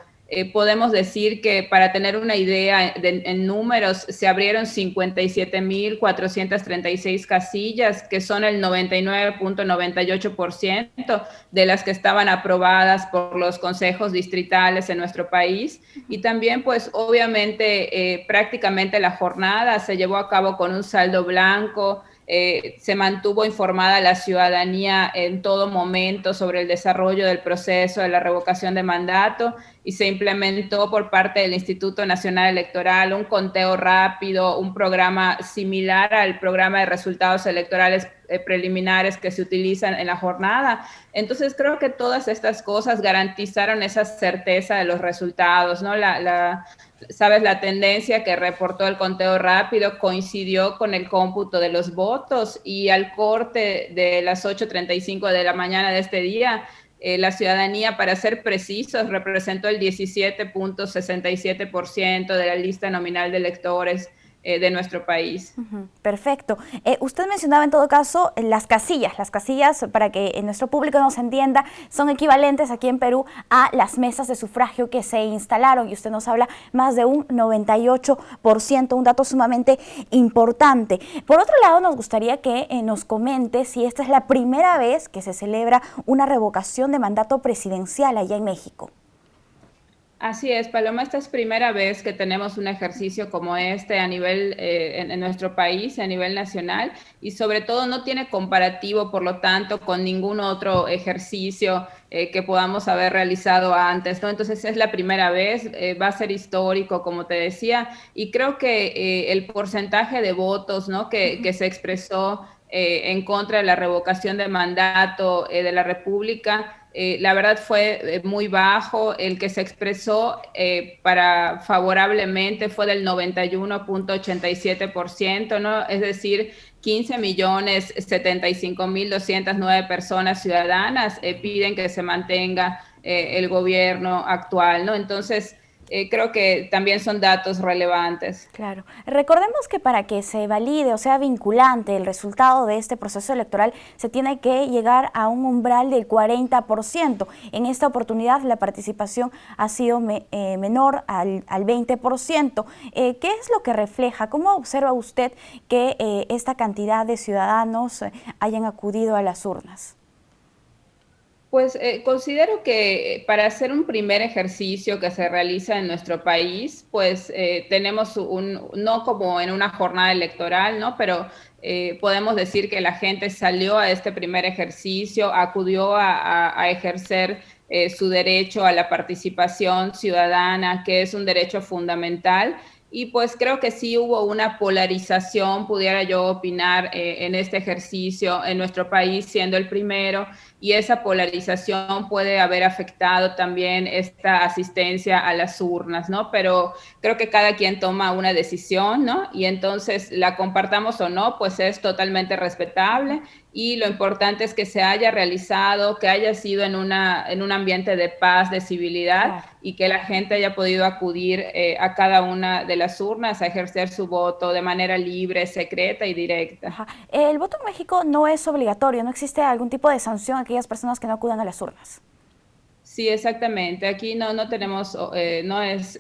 Podemos decir que, para tener una idea en números, se abrieron 57.436 casillas, que son el 99.98% de las que estaban aprobadas por los consejos distritales en nuestro país. Y también, pues, obviamente, prácticamente la jornada se llevó a cabo con un saldo blanco. Se mantuvo informada la ciudadanía en todo momento sobre el desarrollo del proceso de la revocación de mandato y se implementó por parte del Instituto Nacional Electoral un conteo rápido, un programa similar al programa de resultados electorales preliminares que se utilizan en la jornada. Entonces creo que todas estas cosas garantizaron esa certeza de los resultados, ¿no? Sabes, la tendencia que reportó el conteo rápido coincidió con el cómputo de los votos y al corte de las 8:35 de la mañana de este día, la ciudadanía, para ser precisos, representó el 17.67% de la lista nominal de electores de nuestro país. Perfecto. Usted mencionaba en todo caso las casillas para que nuestro público nos entienda, son equivalentes aquí en Perú a las mesas de sufragio que se instalaron y usted nos habla más de un 98%, un dato sumamente importante. Por otro lado, nos gustaría que nos comente si esta es la primera vez que se celebra una revocación de mandato presidencial allá en México. Así es, Paloma, esta es primera vez que tenemos un ejercicio como este a nivel, en nuestro país, a nivel nacional, y sobre todo no tiene comparativo, por lo tanto, con ningún otro ejercicio que podamos haber realizado antes, ¿no? Entonces es la primera vez, va a ser histórico, como te decía, y creo que el porcentaje de votos, ¿no?, que se expresó en contra de la revocación de mandato de la República, la verdad fue muy bajo. El que se expresó para favorablemente fue del 91.87%, ¿no? Es decir, 15.075.209 personas ciudadanas piden que se mantenga el gobierno actual, ¿no? Entonces, creo que también son datos relevantes. Claro. Recordemos que para que se valide o sea vinculante el resultado de este proceso electoral se tiene que llegar a un umbral del 40%. En esta oportunidad la participación ha sido menor al 20%. ¿Qué es lo que refleja? ¿Cómo observa usted que esta cantidad de ciudadanos hayan acudido a las urnas? Pues considero que para hacer un primer ejercicio que se realiza en nuestro país, pues tenemos no como en una jornada electoral, ¿no? Pero podemos decir que la gente salió a este primer ejercicio, acudió a ejercer su derecho a la participación ciudadana, que es un derecho fundamental. Y pues creo que sí hubo una polarización, pudiera yo opinar, en este ejercicio en nuestro país, siendo el primero, y esa polarización puede haber afectado también esta asistencia a las urnas, ¿no? Pero creo que cada quien toma una decisión, ¿no? Y entonces la compartamos o no, pues es totalmente respetable, y lo importante es que se haya realizado, que haya sido en un ambiente de paz, de civilidad, y que la gente haya podido acudir a cada una de las urnas a ejercer su voto de manera libre, secreta y directa. Ajá. El voto en México no es obligatorio, no existe algún tipo de sanción a aquellas personas que no acudan a las urnas. Sí, exactamente. Aquí no tenemos, no es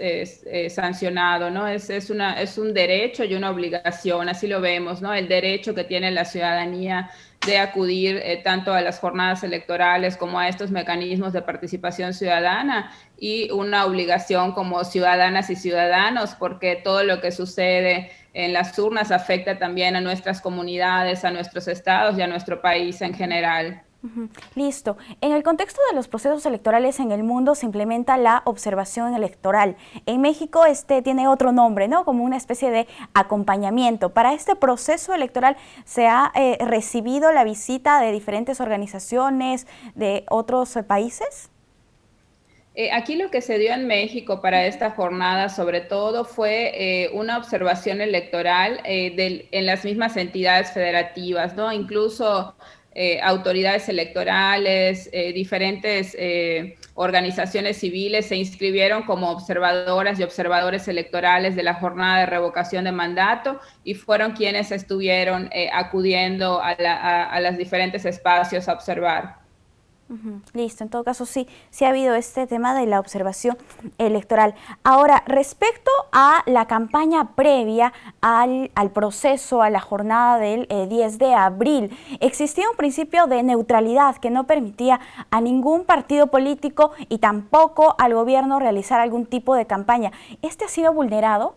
sancionado, ¿no? Es un derecho y una obligación, así lo vemos, ¿no? El derecho que tiene la ciudadanía de acudir tanto a las jornadas electorales como a estos mecanismos de participación ciudadana, y una obligación como ciudadanas y ciudadanos, porque todo lo que sucede en las urnas afecta también a nuestras comunidades, a nuestros estados y a nuestro país en general. Listo. En el contexto de los procesos electorales en el mundo se implementa la observación electoral. En México tiene otro nombre, ¿no? Como una especie de acompañamiento. Para este proceso electoral se ha recibido la visita de diferentes organizaciones de otros países. Aquí lo que se dio en México para esta jornada sobre todo fue una observación electoral en las mismas entidades federativas, ¿no? Incluso autoridades electorales, diferentes organizaciones civiles se inscribieron como observadoras y observadores electorales de la jornada de revocación de mandato, y fueron quienes estuvieron acudiendo a los diferentes espacios a observar. Listo, en todo caso sí ha habido este tema de la observación electoral. Ahora, respecto a la campaña previa al proceso, a la jornada del 10 de abril, existía un principio de neutralidad que no permitía a ningún partido político y tampoco al gobierno realizar algún tipo de campaña. ¿Este ha sido vulnerado?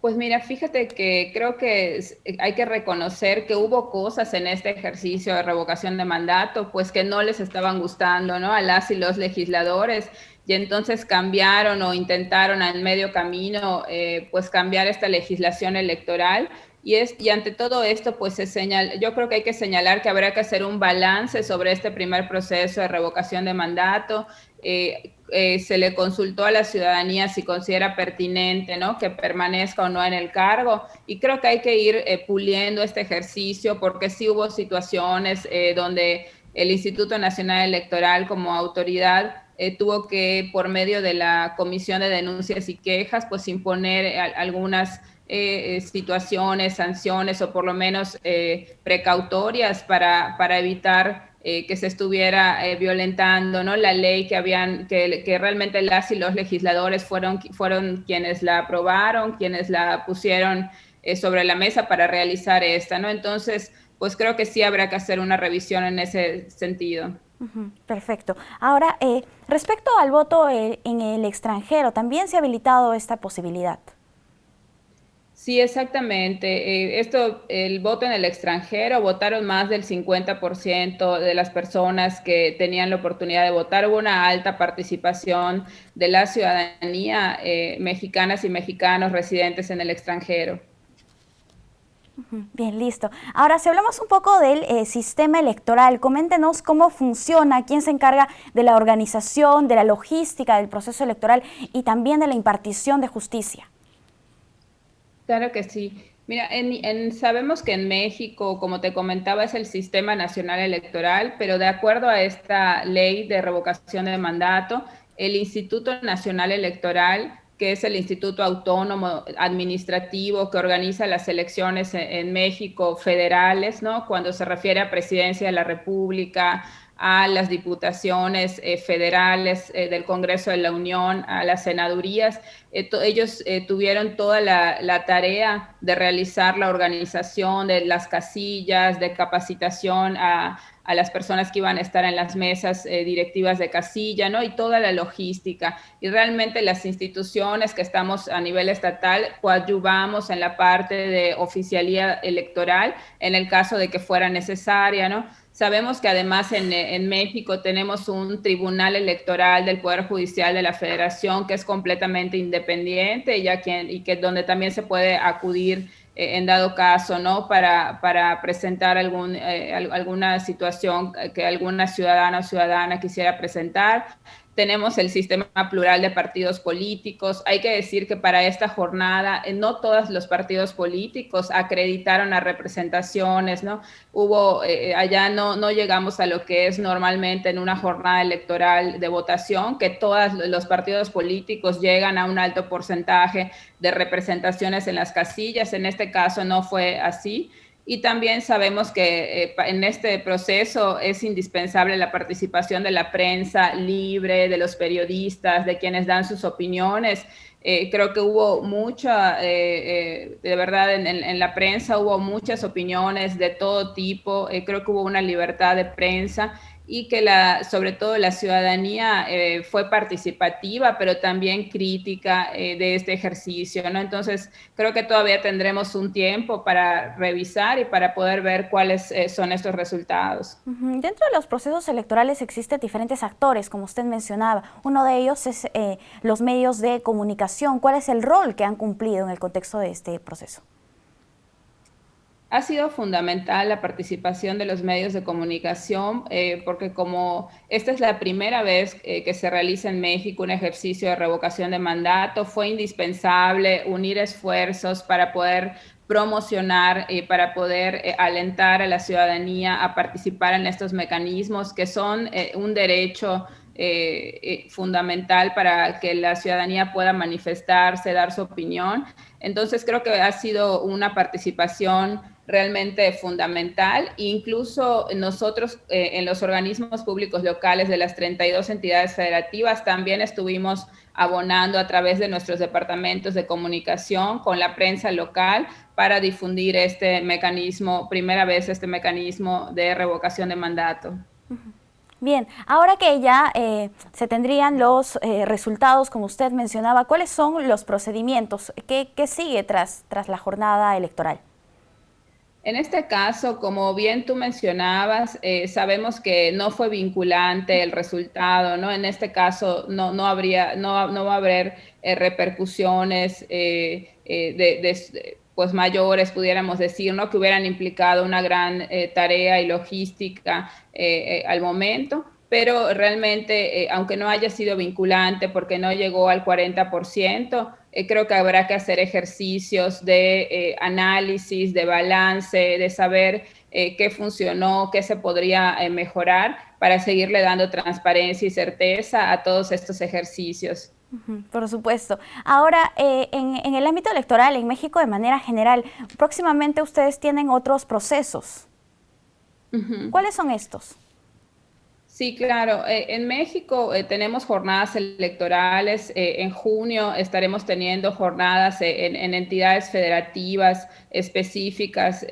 Pues mira, fíjate que creo que hay que reconocer que hubo cosas en este ejercicio de revocación de mandato, pues que no les estaban gustando, ¿no? A las y los legisladores, y entonces cambiaron o intentaron en medio camino, pues cambiar esta legislación electoral. Y ante todo esto, pues yo creo que hay que señalar que habrá que hacer un balance sobre este primer proceso de revocación de mandato. Se le consultó a la ciudadanía si considera pertinente, ¿no?, que permanezca o no en el cargo, y creo que hay que ir puliendo este ejercicio, porque sí hubo situaciones donde el Instituto Nacional Electoral como autoridad tuvo que, por medio de la Comisión de Denuncias y Quejas, pues imponer algunas situaciones, sanciones o por lo menos precautorias para evitar que se estuviera violentando, ¿no?, la ley que realmente las y los legisladores fueron quienes la aprobaron, quienes la pusieron sobre la mesa para realizar esta, ¿no? Entonces, pues creo que sí habrá que hacer una revisión en ese sentido. Perfecto. Ahora, respecto al voto en el extranjero, ¿también se ha habilitado esta posibilidad? Sí, exactamente. El voto en el extranjero, votaron más del 50% de las personas que tenían la oportunidad de votar. Hubo una alta participación de la ciudadanía, mexicanas y mexicanos residentes en el extranjero. Bien, listo. Ahora, si hablamos un poco del sistema electoral, coméntenos cómo funciona, quién se encarga de la organización, de la logística del proceso electoral y también de la impartición de justicia. Claro que sí. Mira, sabemos que en México, como te comentaba, es el Sistema Nacional Electoral, pero de acuerdo a esta ley de revocación de mandato, el Instituto Nacional Electoral, que es el instituto autónomo administrativo que organiza las elecciones en México federales, ¿no?, cuando se refiere a Presidencia de la República, a las diputaciones federales del Congreso de la Unión, a las senadurías. Ellos tuvieron toda la tarea de realizar la organización de las casillas, de capacitación a las personas que iban a estar en las mesas directivas de casilla, ¿no?, y toda la logística. Y realmente las instituciones que estamos a nivel estatal coadyuvamos en la parte de oficialía electoral en el caso de que fuera necesaria, ¿no? Sabemos que además en México tenemos un tribunal electoral del Poder Judicial de la Federación que es completamente independiente y que donde también se puede acudir en dado caso, ¿no?, para presentar alguna situación que alguna ciudadana o ciudadana quisiera presentar. Tenemos el sistema plural de partidos políticos. Hay que decir que para esta jornada no todos los partidos políticos acreditaron a representaciones, ¿no? Allá no llegamos a lo que es normalmente en una jornada electoral de votación, que todos los partidos políticos llegan a un alto porcentaje de representaciones en las casillas. En este caso no fue así. y también sabemos que en este proceso es indispensable la participación de la prensa libre, de los periodistas, de quienes dan sus opiniones. Creo que hubo de verdad, en la prensa hubo muchas opiniones de todo tipo. Creo que hubo una libertad de prensa y que sobre todo la ciudadanía fue participativa, pero también crítica de este ejercicio, ¿no? Entonces, creo que todavía tendremos un tiempo para revisar y para poder ver cuáles son estos resultados. Dentro de los procesos electorales existen diferentes actores, como usted mencionaba. Uno de ellos es los medios de comunicación. ¿Cuál es el rol que han cumplido en el contexto de este proceso? Ha sido fundamental la participación de los medios de comunicación porque como esta es la primera vez que se realiza en México un ejercicio de revocación de mandato, fue indispensable unir esfuerzos para poder promocionar y para poder alentar a la ciudadanía a participar en estos mecanismos que son un derecho fundamental para que la ciudadanía pueda manifestarse, dar su opinión. Entonces creo que ha sido una participación realmente fundamental. Incluso nosotros en los organismos públicos locales de las 32 entidades federativas también estuvimos abonando a través de nuestros departamentos de comunicación con la prensa local para difundir este mecanismo, primera vez este mecanismo de revocación de mandato. Bien, ahora que ya se tendrían los resultados, como usted mencionaba, ¿cuáles son los procedimientos? ¿Qué sigue tras la jornada electoral? En este caso, como bien tú mencionabas, sabemos que no fue vinculante el resultado, ¿no? En este caso no va a haber repercusiones pues mayores, pudiéramos decir, ¿no? Que hubieran implicado una gran tarea y logística al momento, pero realmente, aunque no haya sido vinculante porque no llegó al 40%, creo que habrá que hacer ejercicios de análisis, de balance, de saber qué funcionó, qué se podría mejorar para seguirle dando transparencia y certeza a todos estos ejercicios. Por supuesto. Ahora, en el ámbito electoral, en México de manera general, próximamente ustedes tienen otros procesos. ¿Cuáles son estos? Sí, claro. En México tenemos jornadas electorales. En junio estaremos teniendo jornadas en entidades federativas específicas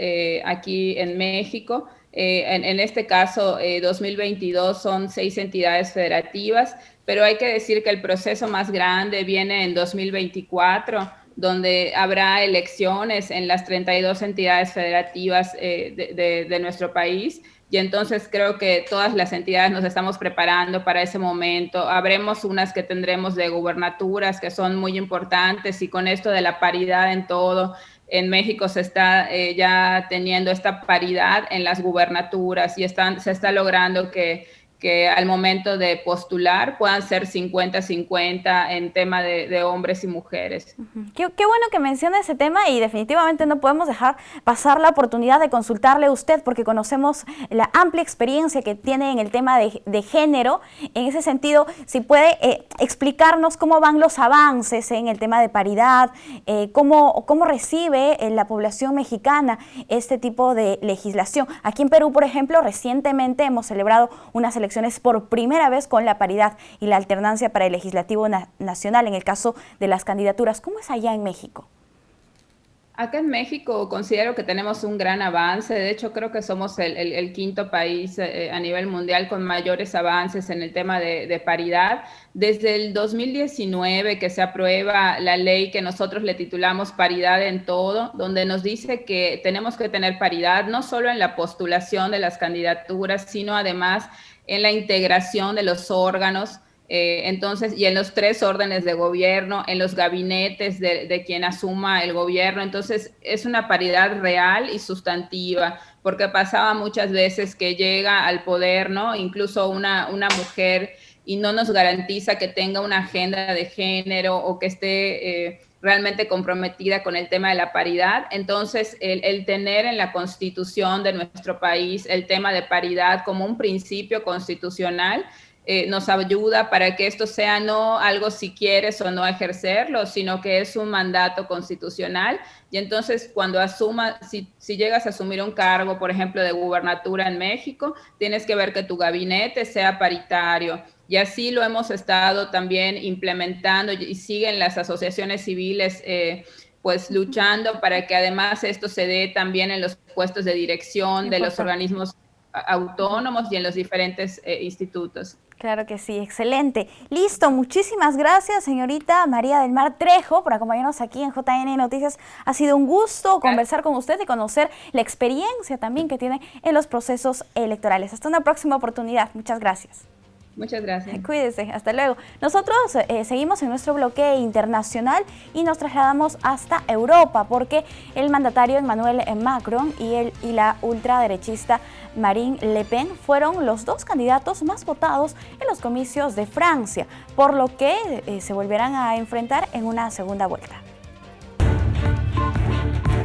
aquí en México. En este caso, 2022 son 6 entidades federativas, pero hay que decir que el proceso más grande viene en 2024, donde habrá elecciones en las 32 entidades federativas de nuestro país. Y entonces creo que todas las entidades nos estamos preparando para ese momento. Habremos unas que tendremos de gubernaturas que son muy importantes, y con esto de la paridad en todo, en México se está ya teniendo esta paridad en las gubernaturas y se está logrando que al momento de postular puedan ser 50-50 en tema de hombres y mujeres. Qué bueno que menciona ese tema, y definitivamente no podemos dejar pasar la oportunidad de consultarle a usted, porque conocemos la amplia experiencia que tiene en el tema de género. En ese sentido, si puede explicarnos cómo van los avances en el tema de paridad, cómo recibe la población mexicana este tipo de legislación. Aquí en Perú, por ejemplo, recientemente hemos celebrado unas elecciones por primera vez con la paridad y la alternancia para el legislativo nacional en el caso de las candidaturas. ¿Cómo es allá en México? Acá en México considero que tenemos un gran avance. De hecho, creo que somos el quinto país a nivel mundial con mayores avances en el tema de paridad. Desde el 2019 que se aprueba la ley que nosotros le titulamos Paridad en Todo, donde nos dice que tenemos que tener paridad no solo en la postulación de las candidaturas, sino además en la integración de los órganos, entonces, y en los 3 órdenes de gobierno, en los gabinetes de quien asuma el gobierno. Entonces, es una paridad real y sustantiva, porque pasaba muchas veces que llega al poder, ¿no? Incluso una mujer, y no nos garantiza que tenga una agenda de género o que esté realmente comprometida con el tema de la paridad. Entonces, el tener en la Constitución de nuestro país el tema de paridad como un principio constitucional nos ayuda para que esto sea no algo si quieres o no ejercerlo, sino que es un mandato constitucional. Y entonces cuando si llegas a asumir un cargo, por ejemplo, de gubernatura en México, tienes que ver que tu gabinete sea paritario. Y así lo hemos estado también implementando y siguen las asociaciones civiles pues luchando para que además esto se dé también en los puestos de dirección de los organismos autónomos y en los diferentes institutos. Claro que sí, excelente. Listo, muchísimas gracias, señorita María del Mar Trejo, por acompañarnos aquí en JN Noticias. Ha sido un gusto conversar con usted y conocer la experiencia también que tiene en los procesos electorales. Hasta una próxima oportunidad. Muchas gracias. Muchas gracias. Cuídese, hasta luego. Nosotros seguimos en nuestro bloque internacional y nos trasladamos hasta Europa porque el mandatario Emmanuel Macron y la ultraderechista Marine Le Pen fueron los dos candidatos más votados en los comicios de Francia, por lo que se volverán a enfrentar en una segunda vuelta.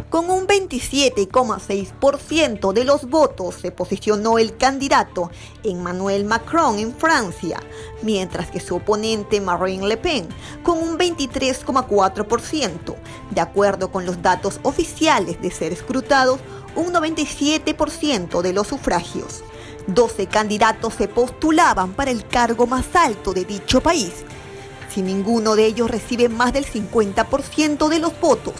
Con un 27,6% de los votos se posicionó el candidato Emmanuel Macron en Francia, mientras que su oponente Marine Le Pen con un 23,4%. De acuerdo con los datos oficiales de ser escrutados, un 97% de los sufragios. 12 candidatos se postulaban para el cargo más alto de dicho país. Si ninguno de ellos recibe más del 50% de los votos,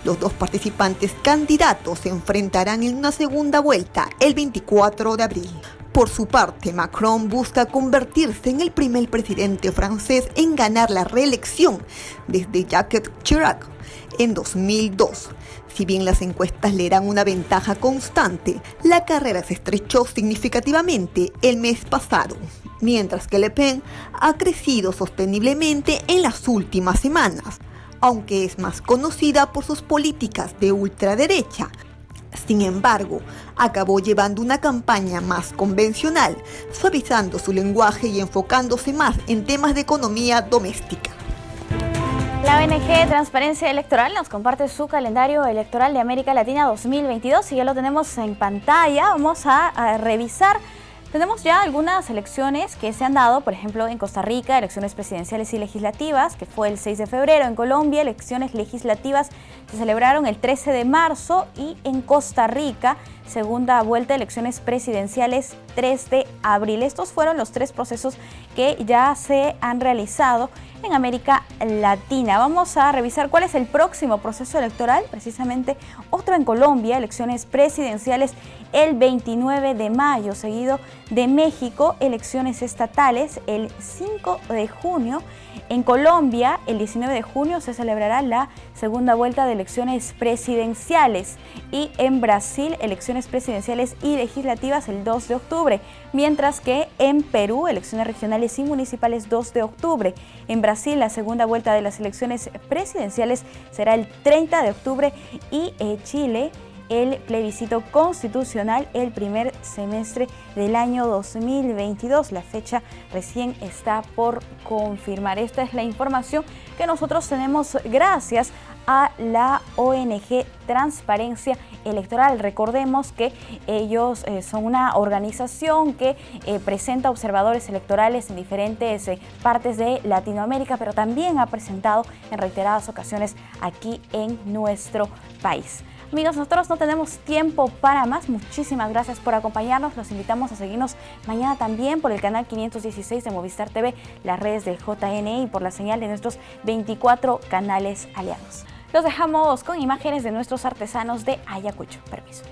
los dos participantes candidatos se enfrentarán en una segunda vuelta el 24 de abril. Por su parte, Macron busca convertirse en el primer presidente francés en ganar la reelección desde Jacques Chirac en 2002. Si bien las encuestas le dan una ventaja constante, la carrera se estrechó significativamente el mes pasado, mientras que Le Pen ha crecido sosteniblemente en las últimas semanas, aunque es más conocida por sus políticas de ultraderecha. Sin embargo, acabó llevando una campaña más convencional, suavizando su lenguaje y enfocándose más en temas de economía doméstica. La ONG Transparencia Electoral nos comparte su calendario electoral de América Latina 2022 y ya lo tenemos en pantalla. Vamos a revisar. Tenemos ya algunas elecciones que se han dado, por ejemplo, en Costa Rica, elecciones presidenciales y legislativas, que fue el 6 de febrero. En Colombia, elecciones legislativas se celebraron el 13 de marzo y en Costa Rica, segunda vuelta de elecciones presidenciales 3 de abril. Estos fueron los tres procesos que ya se han realizado en América Latina. Vamos a revisar cuál es el próximo proceso electoral, precisamente otro en Colombia, elecciones presidenciales el 29 de mayo, seguido de México, elecciones estatales el 5 de junio. En Colombia, el 19 de junio se celebrará la segunda vuelta de elecciones presidenciales y en Brasil, elecciones presidenciales y legislativas el 2 de octubre, mientras que en Perú, elecciones regionales y municipales 2 de octubre. En Brasil, la segunda vuelta de las elecciones presidenciales será el 30 de octubre y Chile, el plebiscito constitucional el primer semestre del año 2022. La fecha recién está por confirmar. Esta es la información que nosotros tenemos gracias a la ONG Transparencia Electoral. Recordemos que ellos son una organización que presenta observadores electorales en diferentes partes de Latinoamérica, pero también ha presentado en reiteradas ocasiones aquí en nuestro país. Amigos, nosotros no tenemos tiempo para más. Muchísimas gracias por acompañarnos. Los invitamos a seguirnos mañana también por el canal 516 de Movistar TV, las redes de JN y por la señal de nuestros 24 canales aliados. Los dejamos con imágenes de nuestros artesanos de Ayacucho. Permiso.